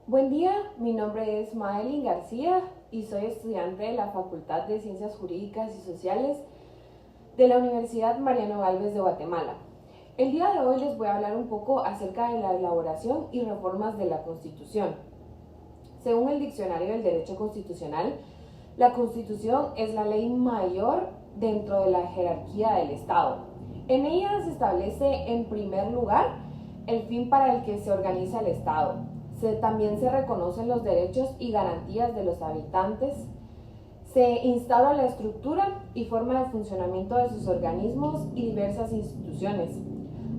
Buen día, mi nombre es Madeline García y soy estudiante de la Facultad de Ciencias Jurídicas y Sociales de la Universidad Mariano Gálvez de Guatemala. El día de hoy les voy a hablar un poco acerca de la elaboración y reformas de la Constitución. Según el Diccionario del Derecho Constitucional, la Constitución es la ley mayor dentro de la jerarquía del Estado. En ella se establece, en primer lugar, el fin para el que se organiza el Estado. También se reconocen los derechos y garantías de los habitantes. Se instaura la estructura y forma de funcionamiento de sus organismos y diversas instituciones.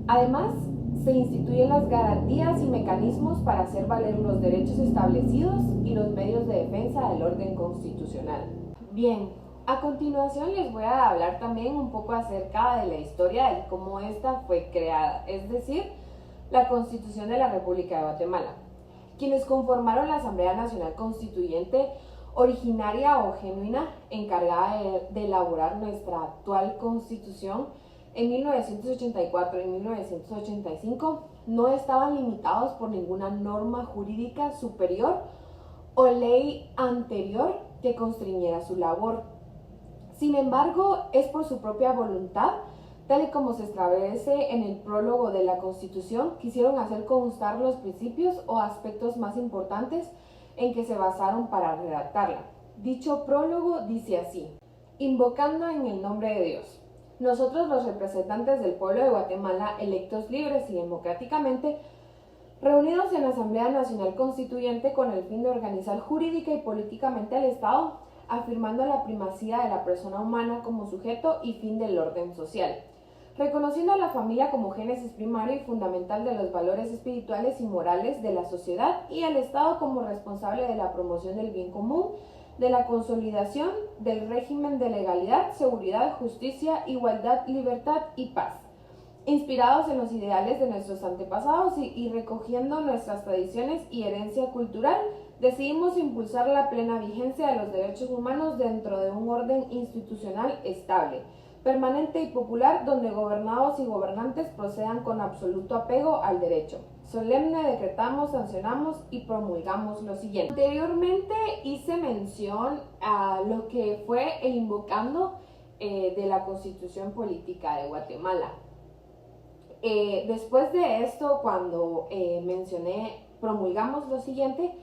Además, se instituyen las garantías y mecanismos para hacer valer los derechos establecidos y los medios de defensa del orden constitucional. Bien, a continuación les voy a hablar también un poco acerca de la historia de cómo esta fue creada, es decir, la Constitución de la República de Guatemala. Quienes conformaron la Asamblea Nacional Constituyente, originaria o genuina, encargada de elaborar nuestra actual Constitución, en 1984 y 1985, no estaban limitados por ninguna norma jurídica superior o ley anterior que constriñera su labor. Sin embargo, es por su propia voluntad, tal y como se establece en el prólogo de la Constitución, quisieron hacer constar los principios o aspectos más importantes en que se basaron para redactarla. Dicho prólogo dice así: invocando en el nombre de Dios, nosotros los representantes del pueblo de Guatemala, electos libres y democráticamente, reunidos en la Asamblea Nacional Constituyente con el fin de organizar jurídica y políticamente al Estado, afirmando la primacía de la persona humana como sujeto y fin del orden social, reconociendo a la familia como génesis primario y fundamental de los valores espirituales y morales de la sociedad y al Estado como responsable de la promoción del bien común, de la consolidación del régimen de legalidad, seguridad, justicia, igualdad, libertad y paz. Inspirados en los ideales de nuestros antepasados y recogiendo nuestras tradiciones y herencia cultural, decidimos impulsar la plena vigencia de los derechos humanos dentro de un orden institucional estable, permanente y popular, donde gobernados y gobernantes procedan con absoluto apego al derecho. Solemne decretamos, sancionamos y promulgamos lo siguiente. Anteriormente hice mención a lo que fue el invocando de la Constitución Política de Guatemala. Después de esto, cuando mencioné promulgamos lo siguiente,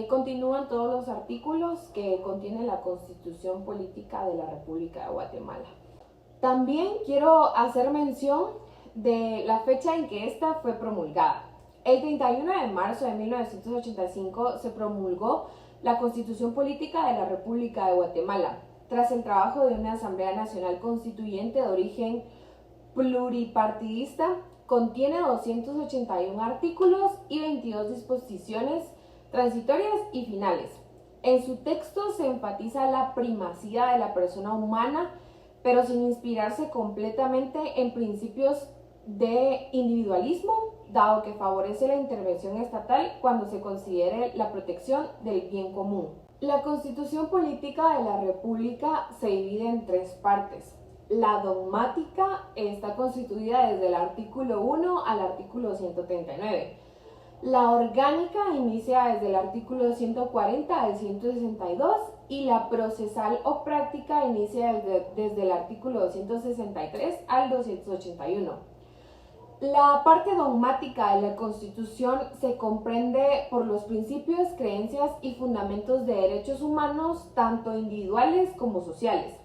continúan todos los artículos que contiene la Constitución Política de la República de Guatemala. También quiero hacer mención de la fecha en que esta fue promulgada. El 31 de marzo de 1985 se promulgó la Constitución Política de la República de Guatemala, tras el trabajo de una Asamblea Nacional Constituyente de origen pluripartidista. Contiene 281 artículos y 22 disposiciones transitorias y finales. En su texto se enfatiza la primacía de la persona humana, pero sin inspirarse completamente en principios de individualismo, dado que favorece la intervención estatal cuando se considere la protección del bien común. La Constitución Política de la República se divide en tres partes. La dogmática está constituida desde el artículo 1 al artículo 139. La orgánica inicia desde el artículo 140 al 162 y la procesal o práctica inicia desde el artículo 263 al 281. La parte dogmática de la Constitución se comprende por los principios, creencias y fundamentos de derechos humanos, tanto individuales como sociales.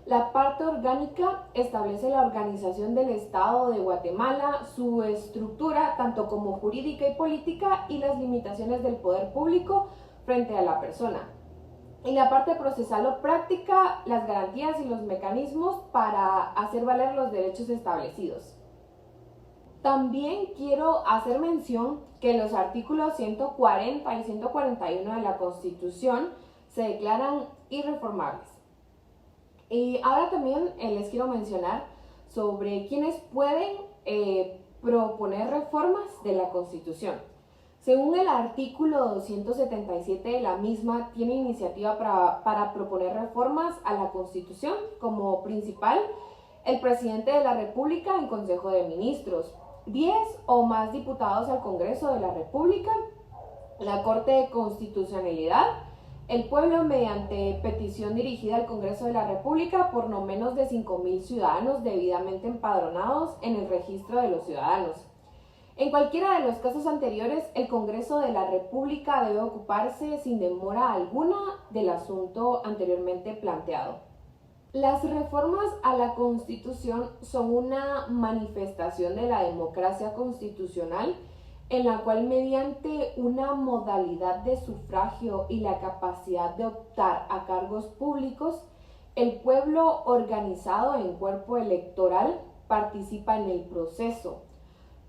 La parte orgánica establece la organización del Estado de Guatemala, su estructura, tanto como jurídica y política, y las limitaciones del poder público frente a la persona. Y la parte procesal o práctica, las garantías y los mecanismos para hacer valer los derechos establecidos. También quiero hacer mención que los artículos 140 y 141 de la Constitución se declaran irreformables. Y ahora también les quiero mencionar sobre quienes pueden proponer reformas de la Constitución. Según el artículo 277 de la misma, tiene iniciativa para proponer reformas a la Constitución como principal el presidente de la República en Consejo de Ministros, 10 o más diputados al Congreso de la República la Corte de Constitucionalidad, el pueblo, mediante petición dirigida al Congreso de la República por no menos de 5.000 ciudadanos debidamente empadronados en el registro de los ciudadanos. En cualquiera de los casos anteriores, el Congreso de la República debe ocuparse sin demora alguna del asunto anteriormente planteado. Las reformas a la Constitución son una manifestación de la democracia constitucional en la cual, mediante una modalidad de sufragio y la capacidad de optar a cargos públicos, el pueblo organizado en cuerpo electoral participa en el proceso,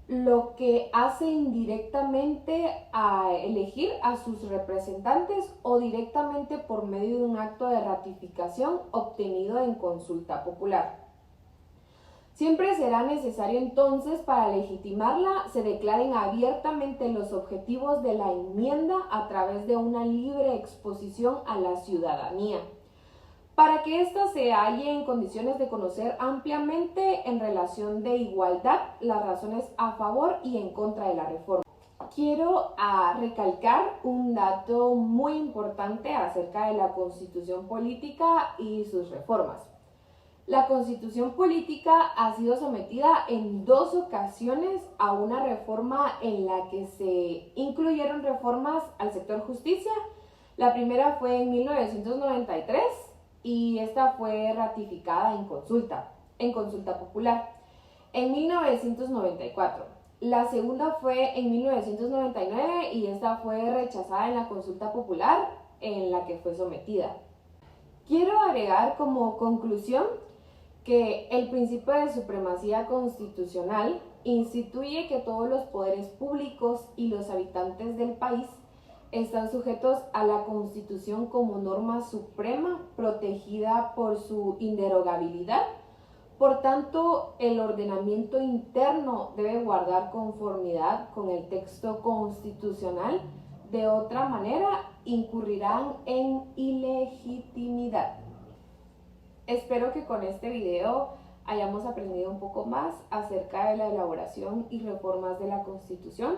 lo que hace indirectamente a elegir a sus representantes o directamente por medio de un acto de ratificación obtenido en consulta popular. Siempre será necesario entonces, para legitimarla, se declaren abiertamente los objetivos de la enmienda a través de una libre exposición a la ciudadanía, para que ésta se halle en condiciones de conocer ampliamente, en relación de igualdad, las razones a favor y en contra de la reforma. Quiero recalcar un dato muy importante acerca de la Constitución Política y sus reformas. La Constitución Política ha sido sometida en 2 ocasiones a una reforma en la que se incluyeron reformas al sector justicia. La primera fue en 1993 y esta fue ratificada en consulta popular, en 1994. La segunda fue en 1999 y esta fue rechazada en la consulta popular en la que fue sometida. Quiero agregar como conclusión que el principio de supremacía constitucional instituye que todos los poderes públicos y los habitantes del país están sujetos a la Constitución como norma suprema, protegida por su inderogabilidad. Por tanto, el ordenamiento interno debe guardar conformidad con el texto constitucional. De otra manera, incurrirán en ilegitimidad. Espero que con este video hayamos aprendido un poco más acerca de la elaboración y reformas de la Constitución.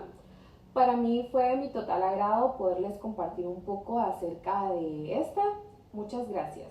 Para mí fue mi total agrado poderles compartir un poco acerca de esta. Muchas gracias.